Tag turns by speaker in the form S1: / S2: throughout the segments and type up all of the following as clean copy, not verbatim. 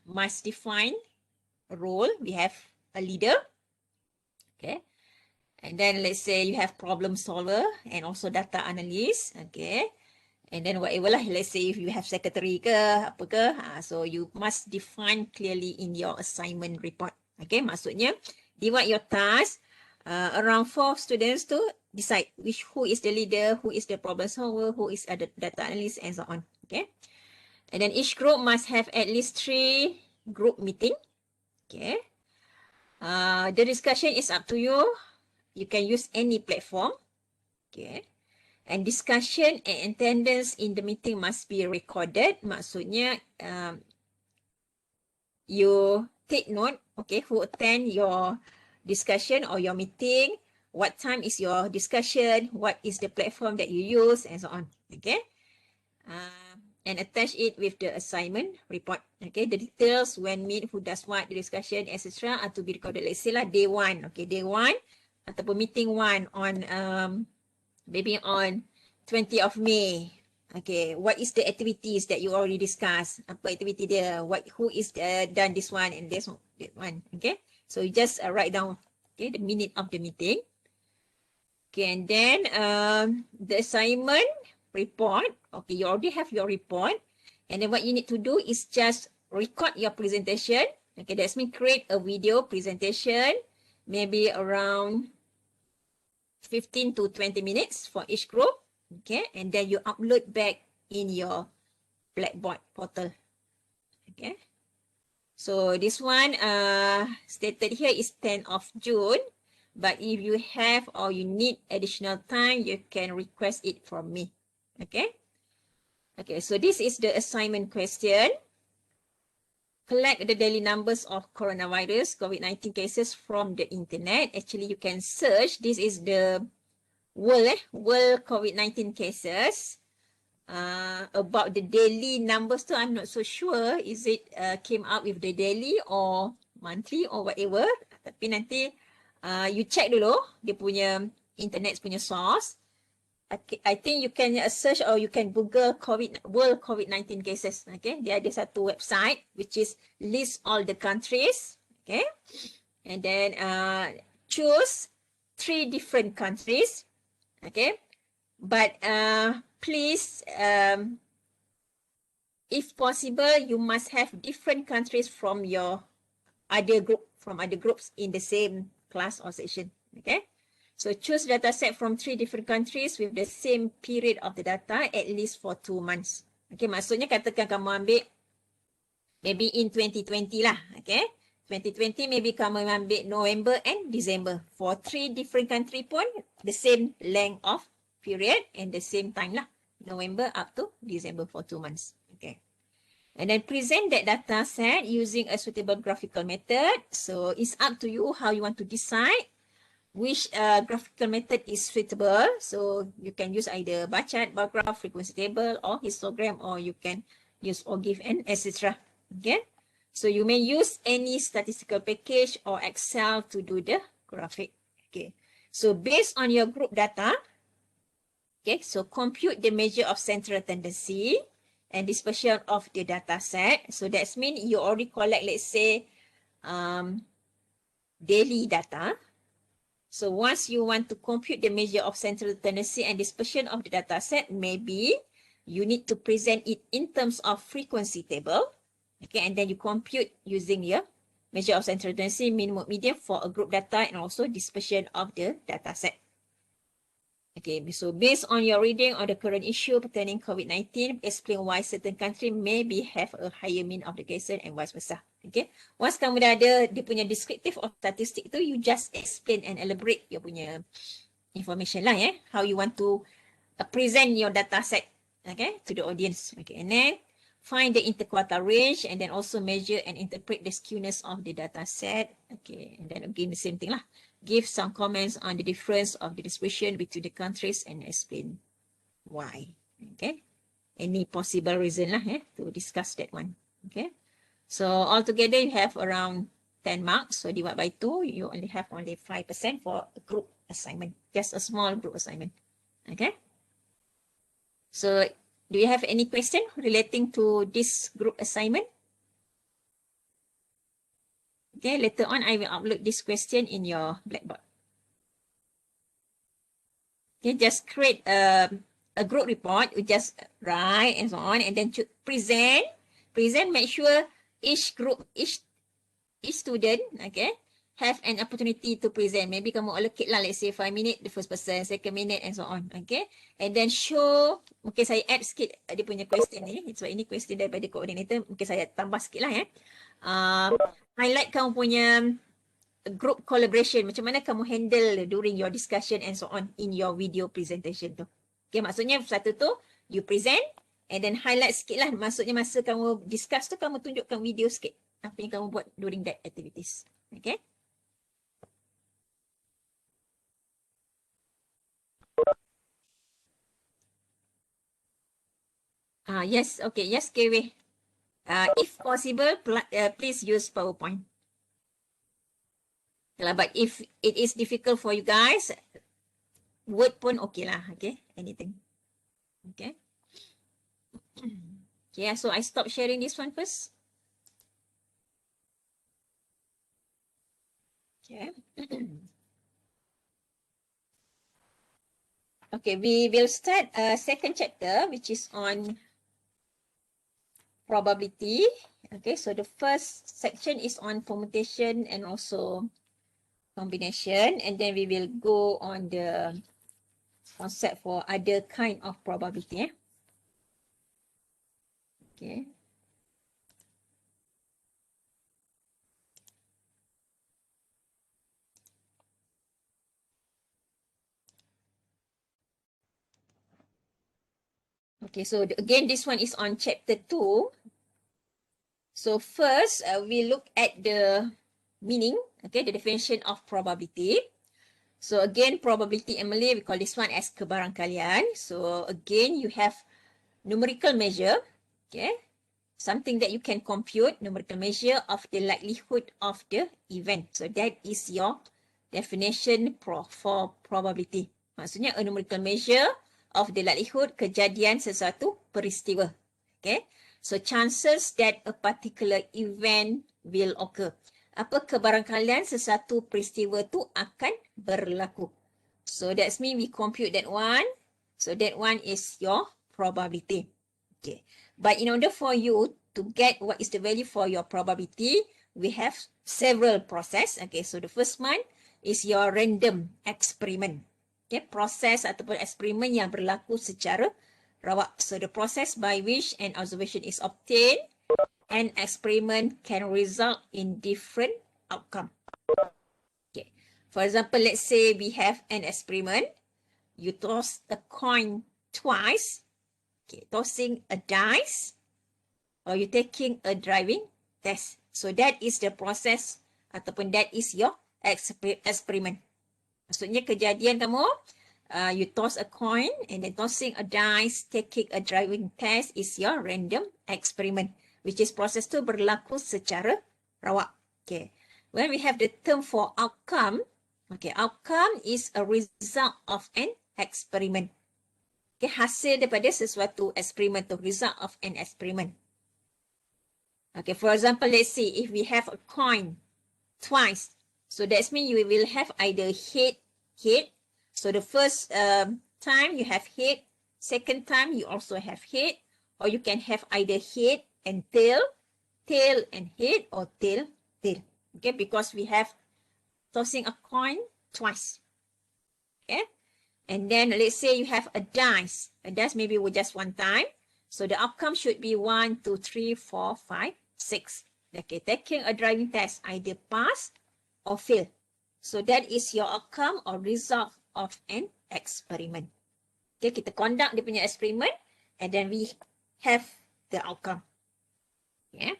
S1: must define a role. We have a leader. Okay. And then let's say you have problem solver and also data analyst. Okay. And then whatever lah, let's say if you have secretary ke, apa ke, so you must define clearly in your assignment report. Okay, maksudnya divide your task around 4 students to decide who is the leader, who is the problem solver, who is the data analyst, and so on. Okay, and then each group must have at least 3 group meeting. Okay, the discussion is up to you. You can use any platform. Okay. And discussion and attendance in the meeting must be recorded. Maksudnya, you take note, okay, who attend your discussion or your meeting, what time is your discussion, what is the platform that you use, and so on, okay? And attach it with the assignment report, okay? The details, when meet, who does what, the discussion, etc. are to be recorded. Let's say lah, day 1, okay, day 1, ataupun meeting 1 on, maybe on 20th of May. Okay, what is the activities that you already discussed? Apa activity dia? Who is done this one and this one? Okay, so you just write down, okay, the minute of the meeting. Okay, and then the assignment report. Okay, you already have your report, and then what you need to do is just record your presentation. Okay, that's mean create a video presentation, maybe around 15 to 20 minutes for each group. Okay, and then you upload back in your Blackboard portal. Okay, so this one stated here is 10th of June, but if you have or you need additional time, you can request it from me. Okay, okay, so this is the assignment question. Collect the daily numbers of coronavirus, COVID-19 cases from the internet. Actually, you can search. This is the world COVID-19 cases. About the daily numbers too, I'm not so sure. Is it came out with the daily or monthly or whatever. Tapi nanti you check dulu dia punya internet punya source. I think you can search or you can Google world COVID-19 cases. Okay, dia ada satu website which is list all the countries. Okay, and then choose 3 different countries. Okay, but please, if possible, you must have different countries from your other groups in the same class or session. Okay. So choose data set from 3 different countries with the same period of the data at least for 2 months. Okay, maksudnya katakan kamu ambil maybe in 2020 lah. Okay, 2020 maybe kamu ambil November and December. For 3 different country pun the same length of period and the same time lah. November up to December for 2 months. Okay. And then present that data set using a suitable graphical method. So it's up to you how you want to decide which graphical method is suitable. So you can use either bar chart, bar graph, frequency table, or histogram, or you can use OGIF and etc. Okay. So you may use any statistical package or Excel to do the graphic. Okay. So based on your group data, okay, so compute the measure of central tendency and dispersion of the data set. So that's mean you already collect, let's say, daily data. So once you want to compute the measure of central tendency and dispersion of the data set, maybe you need to present it in terms of frequency table. Okay, and then you compute using your measure of central tendency, minimum, median for a group data and also dispersion of the data set. Okay, so based on your reading on the current issue pertaining COVID-19, explain why certain country maybe have a higher mean of the cases and vice versa. Okay, once kamu dah ada dia punya descriptive of statistic tu, you just explain and elaborate your punya information lah, yeah, how you want to present your data set, okay, to the audience. Okay, and then find the interquartile range and then also measure and interpret the skewness of the data set. Okay, and then again the same thing lah. Give some comments on the difference of the distribution between the countries and explain why. Okay, any possible reason lah, to discuss that one. Okay, so altogether you have around 10 marks. So divide by 2, you only have only 5% for a group assignment, just a small group assignment. Okay, so do you have any question relating to this group assignment? Okay, later on I will upload this question in your Blackboard. Okay, just create a group report. You just write and so on, and then present. Present. Make sure each group, each student, okay, have an opportunity to present. Maybe kamu allocate lah, let's say 5 minutes the first person, second minute and so on, okay. And then show, mungkin saya add sikit dia punya question ni, sebab ini question daripada coordinator, mungkin saya tambah sikit lah ya. Highlight kamu punya group collaboration, macam mana kamu handle during your discussion and so on in your video presentation tu. Okay, maksudnya satu tu, you present, and then highlight sikit lah, maksudnya masa kamu discuss tu, kamu tunjukkan video sikit apa yang kamu buat during that activities. Okay. Yes, okay, yes, KW. If possible, please use PowerPoint. But if it is difficult for you guys, Word pun okay lah, okay, anything. Okay. Okay, so I stop sharing this one first. Okay. Okay, we will start a second chapter, which is on probability. Okay, so the first section is on permutation and also combination, and then we will go on the concept for other kind of probability. Okay. Okay, so again, this one is on chapter 2. So first, we look at the meaning, okay, the definition of probability. So again, probability in Malay, we call this one as kebarangkalian. So again, you have numerical measure, okay, something that you can compute, numerical measure of the likelihood of the event. So that is your definition for probability. Maksudnya a numerical measure of the likelihood kejadian sesuatu peristiwa. Okay, so chances that a particular event will occur. Apa kebarangkalian sesuatu peristiwa tu akan berlaku. So that's mean we compute that one. So that one is your probability. Okay, but in order for you to get what is the value for your probability, we have several process. Okay, so the first one is your random experiment. Okay, proses ataupun eksperimen yang berlaku secara rawak. So the process by which an observation is obtained, an experiment can result in different outcome. Okay, for example, let's say we have an experiment. You toss a coin twice. Okay, tossing a dice, or you taking a driving test. So that is the process ataupun that is your experiment. Maksudnya kejadian kamu, you toss a coin and then tossing a dice, taking a driving test is your random experiment, which is proses tu berlaku secara rawak. Okay. When we have the term for outcome, okay, outcome is a result of an experiment. Okay, hasil daripada sesuatu eksperimen tu, result of an experiment. Okay, for example, let's say if we have a coin twice, so that means you will have either head. So the first time you have head, second time you also have head, or you can have either head and tail and head, or tail. Okay, because we have tossing a coin twice. Okay, and then let's say you have a dice. A dice maybe with just one time. So the outcome should be 1, 2, 3, 4, 5, 6. Okay, taking a driving test, either pass or fail. So that is your outcome or result of an experiment. Okay, kita conduct dia punya experiment and then we have the outcome. Yeah.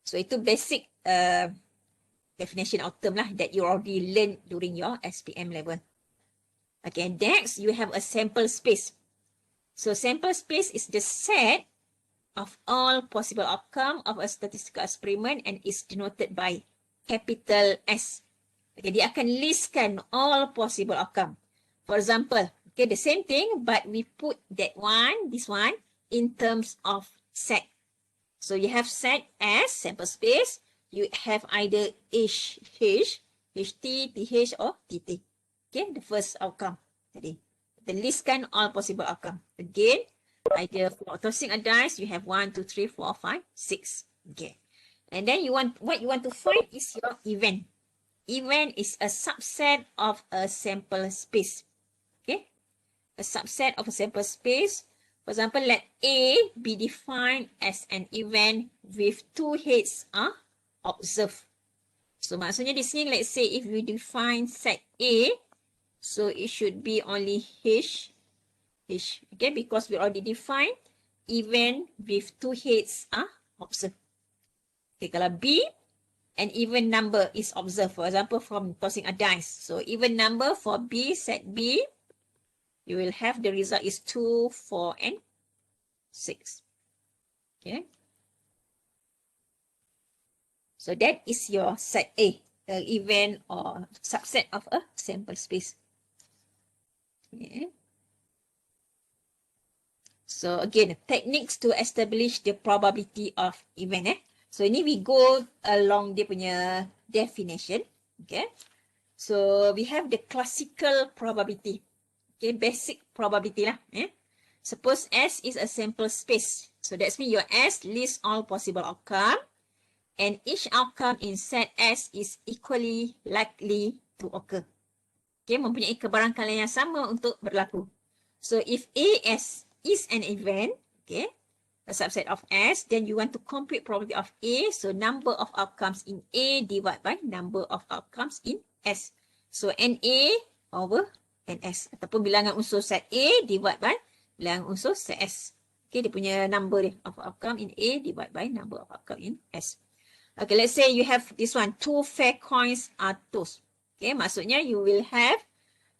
S1: So itu basic definition of term lah that you already learned during your SPM level. Okay, next you have a sample space. So sample space is the set of all possible outcome of a statistical experiment and is denoted by capital S. Okay, dia akan listkan all possible outcome. For example, okay, the same thing, but we put that one, this one, in terms of set. So you have set as sample space, you have either HT, TH or TT. Okay, the first outcome tadi. The listkan all possible outcome. Again, either for tossing a dice, you have 1, 2, 3, 4, 5, 6. Okay. And then what you want to find is your event. Event is a subset of a sample space. Okay. A subset of a sample space. For example, let A be defined as an event with 2 heads are observed. So maksudnya di sini, let's say if we define set A, so it should be only H, okay, because we already defined event with 2 heads are observed. Okay, kalau B, an even number is observed, for example, from tossing a dice. So even number for B, set B, you will have the result is 2, 4, and 6. Okay. So that is your set A, the event or subset of a sample space. Okay. So again, techniques to establish the probability of event. So ini we go along dia punya definition. Okay. So we have the classical probability. Okay, basic probability lah. Suppose S is a sample space. So that's mean your S lists all possible outcome. And each outcome in set S is equally likely to occur. Okay, mempunyai kebarangkalian yang sama untuk berlaku. So if AS is an event, okay, a subset of S, then you want to compute probability of A. So number of outcomes in A divided by number of outcomes in S. So NA over NS. Ataupun bilangan unsur set A divided by bilangan unsur set S. Okay, dia punya number dia of outcome in A divided by number of outcome in S. Okay, let's say you have this one, 2 fair coins are tossed. Okay, maksudnya you will have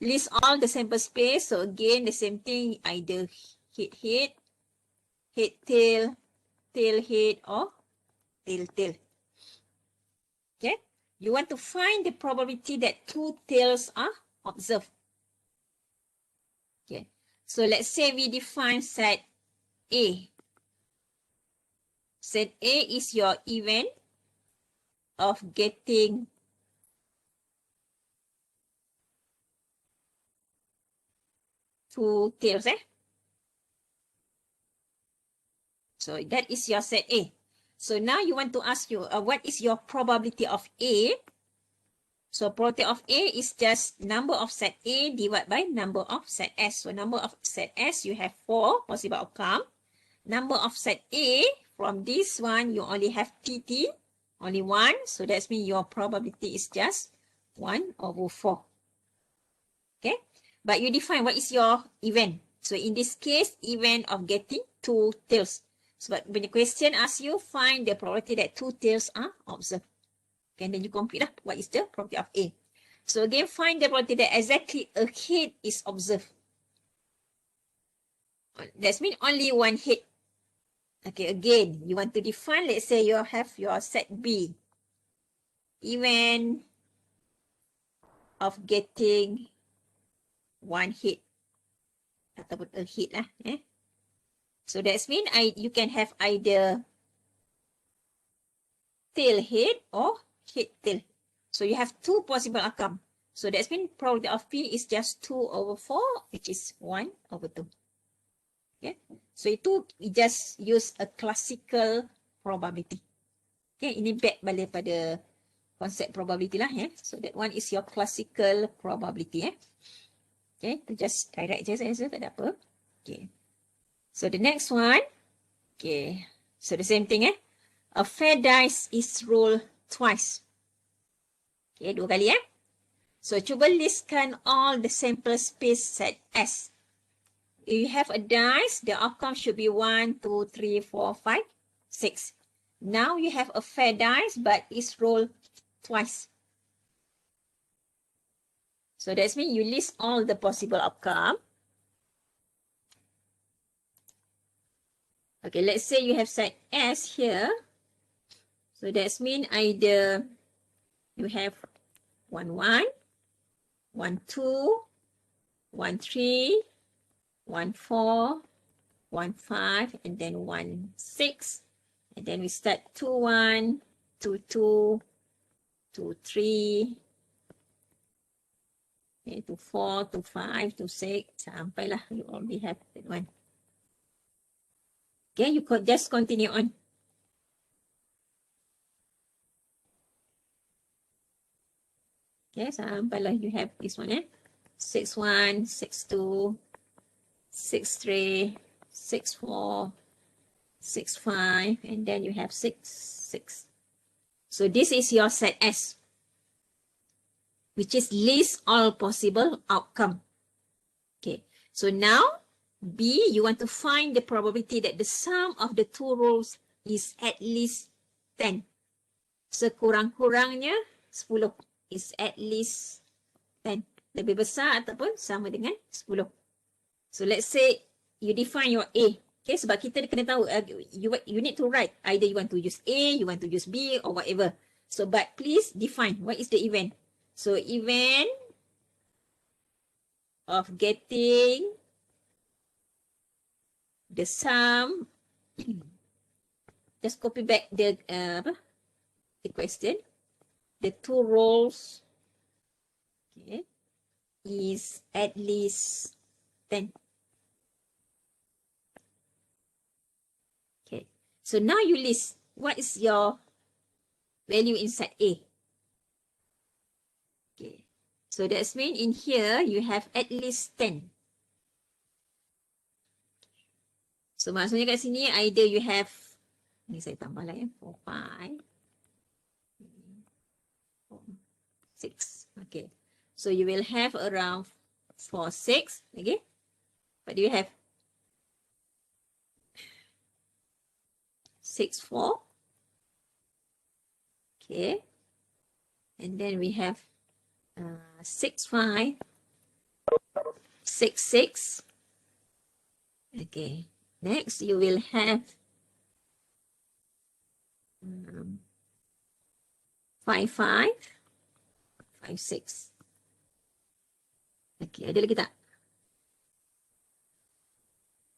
S1: list all the sample space. So again, the same thing, either head, tail, head, or tail. Okay, you want to find the probability that 2 tails are observed. Okay, so let's say we define set A. Set A is your event of getting two tails. So that is your set A. So now you want to ask you, what is your probability of A? So probability of A is just number of set A divided by number of set S. So number of set S, you have 4 possible outcome. Number of set A, from this one, you only have TT, only 1. So that means your probability is just 1 over 4. Okay. But you define what is your event. So in this case, event of getting 2 tails. So when the question asks you, find the probability that 2 tails are observed. Okay, and then you compute what is the probability of A. So again, find the probability that exactly a head is observed. That means only 1 head. Okay, again, you want to define, let's say you have your set B. Event of getting 1 head. Ataupun a head lah. So that means you can have either tail head or head tail. So you have 2 possible outcomes. So that means probability of P is just 2 over 4, which is 1 over 2. Okay. So itu we just use a classical probability. Okay, ini back balik pada konsep probability lah. So that one is your classical probability. Okay, to just direct je saya, tak ada apa. Okay. So the next one. Okay. So the same thing. A fair dice is rolled twice. Okay, 2 kali. So cuba listkan all the sample space set S. If you have a dice, the outcome should be 1, 2, 3, 4, 5, 6. Now you have a fair dice, but it's rolled twice. So that means you list all the possible outcome. Okay, let's say you have set S here. So that means either you have 1, 1, 1, 2, 1, 3, 1, 4, 1, 5, and then 1, 6. And then we start 2, 1, to 2, to 3, okay, to 4, to 5, to 6, sampailah you already have that one. Okay, you could just continue on. Okay, sampailah you have this one, 6-1, 6-2, 6-3, 6-4, 6-5, and then you have 6-6. So this is your set S, which is least all possible outcome. Okay, so now B, you want to find the probability that the sum of the two rows is at least 10. Sekurang-kurangnya 10 is at least 10. Lebih besar ataupun sama dengan 10. So let's say you define your A. Okay, sebab kita kena tahu, you need to write. Either you want to use A, you want to use B or whatever. So but please define what is the event. So event of getting the sum, just copy back the question. The two rows, okay, is at least 10. Okay, so now you list what is your value inside A. Okay, so that's mean in here you have at least 10. So maksudnya kat sini either you have, ni saya tambah lah 4, 5, 6. Okay, so you will have around 4, 6. Okay, what do you have? 6, 4. Okay, and then we have 6, 5, 6, 6. Okay, next you will have 5, 5, 5, 6. Okay, ada lagi tak?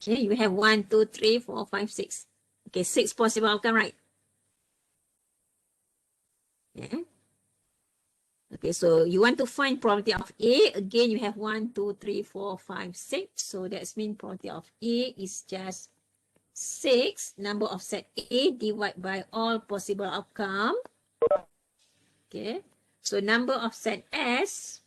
S1: Okay, you have 1, 2, 3, 4, 5, 6. Okay, 6 possible outcome, right? Yeah. Okay, so you want to find probability of A. Again, you have 1, 2, 3, 4, 5, 6. So that's mean probability of A is just 6. Number of set A divided by all possible outcome. Okay, so number of set S.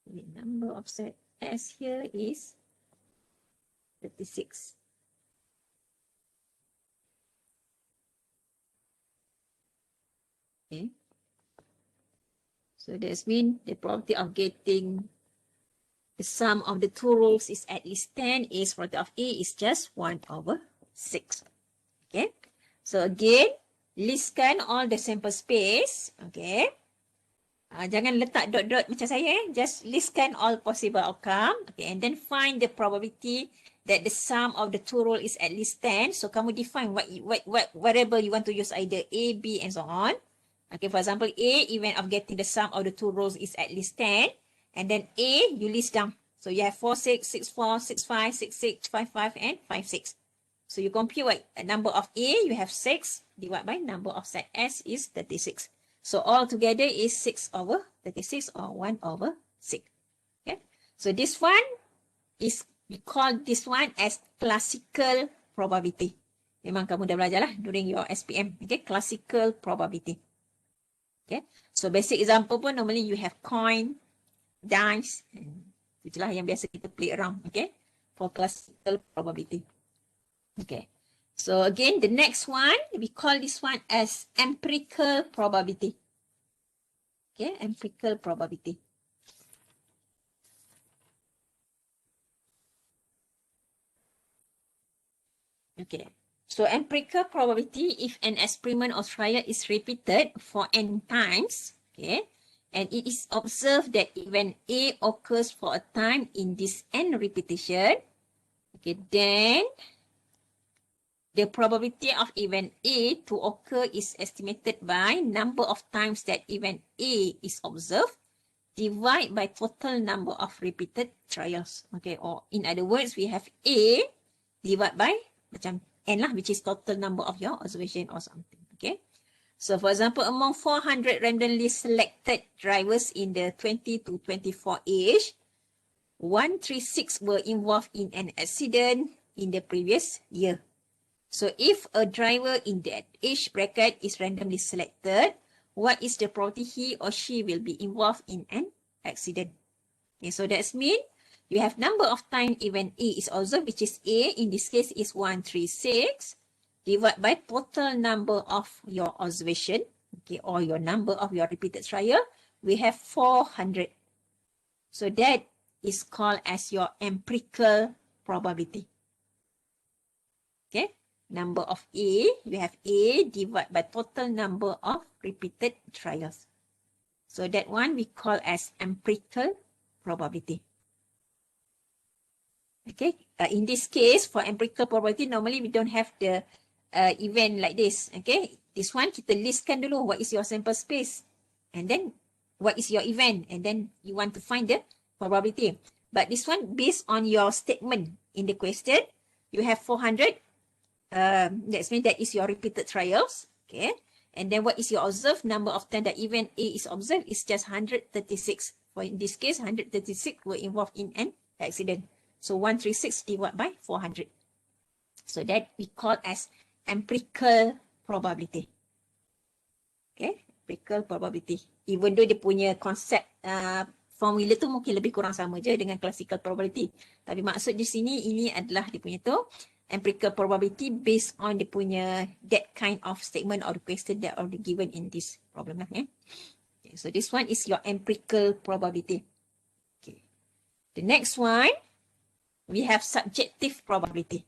S1: The number of set S here is 36. Okay, so that's mean the probability of getting the sum of the two rows is at least 10 is probability of A is just 1/6. Okay, so again, listkan all the sample space. Okay, jangan letak dot-dot macam saya. Just listkan all possible outcome. Okay, and then find the probability that the sum of the two rows is at least 10. So kamu define whatever you want to use, either A, B, and so on. Okay, for example, A, event of getting the sum of the two rows is at least 10. And then A, you list down. So you have 4, 6, 6, 4, 6, 5, 6, 6, 5, 5, and 5, 6. So you compute what? A number of A, you have 6, divided by number of set S is 36. So all together is 6/36 or 1/6. Okay. So this one is, we call this one as classical probability. Memang kamu dah belajar lah during your SPM. Okay, classical probability. Okay, so basic example pun normally you have coin, dice, itulah yang biasa kita play around. Okay, for classical probability. Okay, so again the next one we call this one as empirical probability. Okay, empirical probability. Okay, so empirical probability, if an experiment or trial is repeated for n times, okay, and it is observed that event A occurs for a time in this n repetition, okay, then the probability of event A to occur is estimated by number of times that event A is observed divided by total number of repeated trials. Okay, or in other words, we have A divided by macam N lah, which is total number of your observation or something. Okay. So for example, among 400 randomly selected drivers in the 20 to 24 age, 136 were involved in an accident in the previous year. So if a driver in that age bracket is randomly selected, what is the probability he or she will be involved in an accident? Okay, so that's mean you have number of time event A is observed, which is A, in this case is 136, divided by total number of your observation, okay, or your number of your repeated trial, we have 400. So that is called as your empirical probability. Okay, number of A, you have A divided by total number of repeated trials. So that one we call as empirical probability. Okay, in this case, for empirical probability, normally we don't have the event like this. Okay, this one kita listkan dulu what is your sample space, and then what is your event, and then you want to find the probability. But this one, based on your statement in the question, you have 400. That means that is your repeated trials. Okay, and then what is your observed number of time that event A is observed is just 136. For in this case, 136 were involved in an accident. So 136 divided by 400. So that we call as empirical probability. Okay, empirical probability. Even though dia punya konsep formula tu mungkin lebih kurang sama je dengan classical probability. Tapi maksud di sini ini adalah dia punya tu empirical probability based on dia punya that kind of statement or the question that already given in this problem lah. Okay, so this one is your empirical probability. Okay. The next one, we have subjective probability.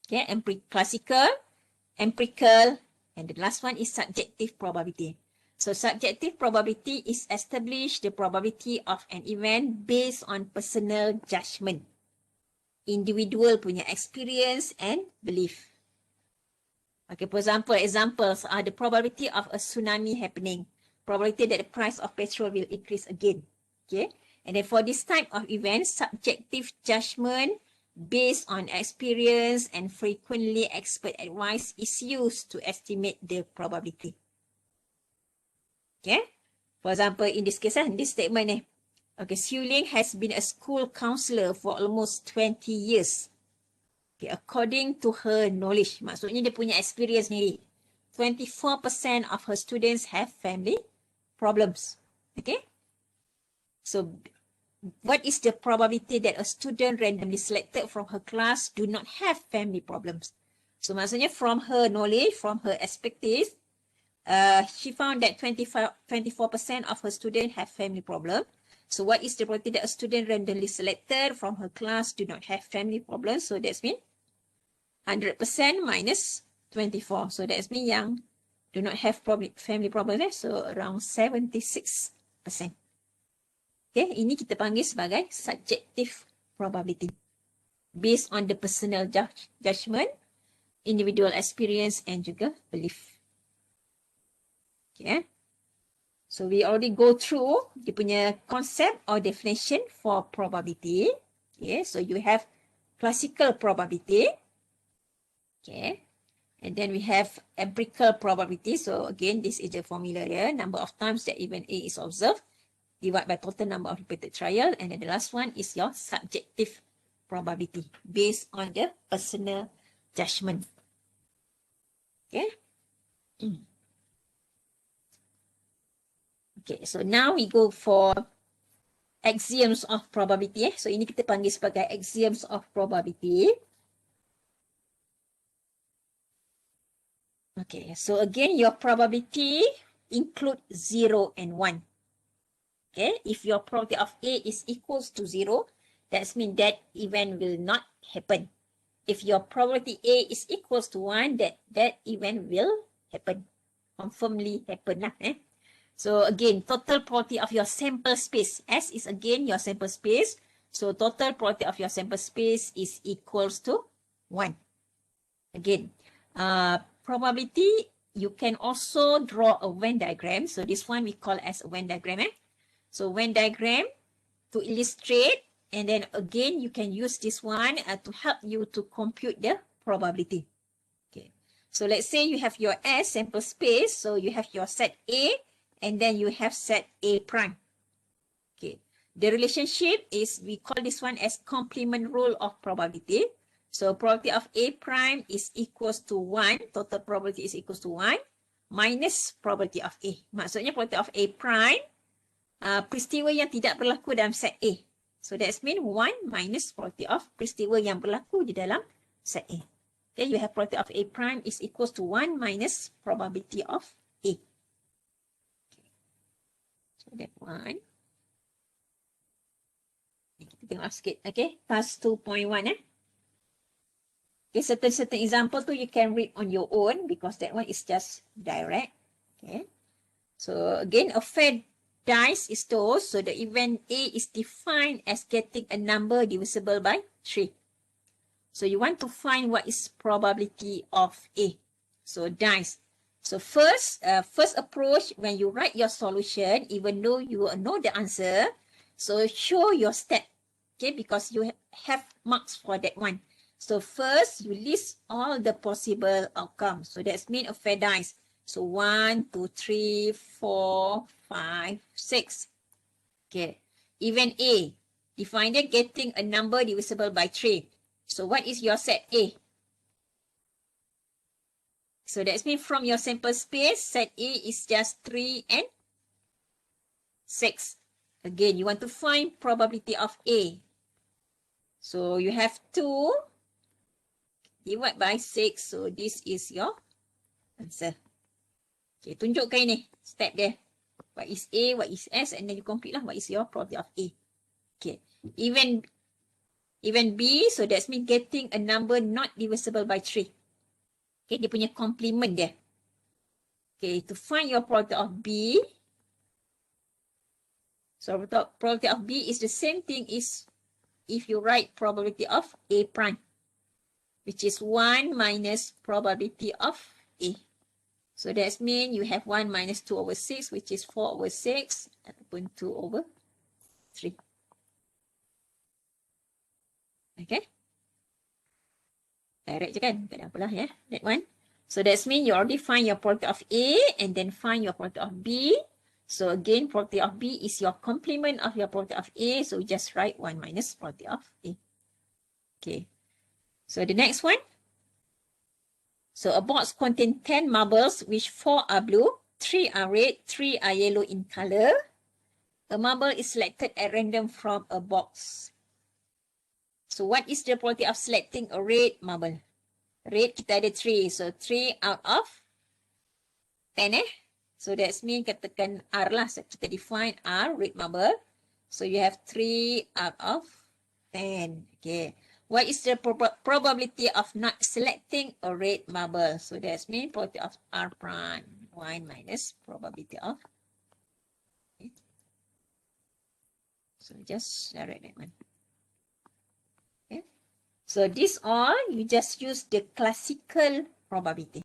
S1: Okay, classical, empirical, and the last one is subjective probability. So subjective probability is establish the probability of an event based on personal judgment, individual punya experience and belief. Okay, for example, examples are the probability of a tsunami happening, probability that the price of petrol will increase again. Okay. And then for this type of event, subjective judgment based on experience and frequently expert advice is used to estimate the probability. Okay. For example, in this case, in this statement, okay, Siu Ling has been a school counselor for almost 20 years. Okay, according to her knowledge, maksudnya dia punya experience ni, 24% of her students have family problems. Okay. So, what is the probability that a student randomly selected from her class do not have family problems? So, maksudnya from her knowledge, from her expertise, she found that 24% of her students have family problems. So, what is the probability that a student randomly selected from her class do not have family problems? So, that's mean 100% minus 24. So, that's mean yang do not have family problems. So, around 76%. Okay, ini kita panggil sebagai subjective probability based on the personal judgment, individual experience and juga belief. Okay, so we already go through dia punya concept or definition for probability. Okay, so you have classical probability. Okay, and then we have empirical probability. So again, this is the formula here, number of times that event A is observed, divided by total number of repeated trial, and then the last one is your subjective probability based on the personal judgment. Okay. Okay, so now we go for axioms of probability. So ini kita panggil sebagai axioms of probability. Okay, so again your probability include 0 and 1. Okay, if your probability of A is equals to 0, that means that event will not happen. If your probability A is equals to 1, that event will happen. Confirmly happen lah. So again, total probability of your sample space. S is again your sample space. So total probability of your sample space is equals to 1. Again, probability, you can also draw a Venn diagram. So this one we call as a Venn diagram. So Venn diagram to illustrate, and then again you can use this one to help you to compute the probability. Okay. So let's say you have your S sample space. So you have your set A and then you have set A prime. Okay. The relationship is, we call this one as complement rule of probability. So probability of A prime is equals to 1. Total probability is equals to 1 minus probability of A. Maksudnya probability of A prime, peristiwa yang tidak berlaku dalam set A. So that's mean 1 minus probability of peristiwa yang berlaku di dalam set A. Okay, you have probability of A prime is equals to 1 minus probability of A. Okay. So that one. Kita tengok sikit. Okay, task 2.1 Okay, certain example tu you can read on your own because that one is just direct. Okay. So again, a fair dice is tossed. So the event A is defined as getting a number divisible by 3. So you want to find what is probability of A. So dice. So first approach, when you write your solution, even though you know the answer, so show your step. Okay, because you have marks for that one. So first, you list all the possible outcomes. So that's mean a fair dice. So 1, 2, 3, 4, 5, 6. Okay. Event A. Define it getting a number divisible by 3. So what is your set A? So that's mean from your sample space, set A is just 3 and 6. Again, you want to find probability of A. So you have 2 divided by 6. So this is your answer. Okay, tunjukkan ini step dia. What is A, what is S, and then you complete lah what is your probability of A. Okay, even B, so that's mean getting a number not divisible by 3. Okay, dia punya complement dia. Okay, to find your probability of B, so probability of B is the same thing as if you write probability of A prime, which is 1 minus probability of A. So that means you have 1 minus 2 over 6, which is 4 over 6, ataupun 2 over 3. Okay. Direct je kan? Tak ada apalah ya. That one. So that means you already find your probability of A and then find your probability of B. So again, probability of B is your complement of your probability of A. So just write 1 minus probability of A. Okay. So the next one. So a box contains 10 marbles, which 4 are blue, 3 are red, 3 are yellow in color. A marble is selected at random from a box. So what is the probability of selecting a red marble? Red kita ada 3. So 3 out of 10 So that's mean katakan R lah. So kita define R, red marble. So you have 3 out of 10. Okay. What is the probability of not selecting a red marble? So that's mean probability of R prime. 1 minus probability of. Okay. So just direct that one. Okay. So this all, you just use the classical probability.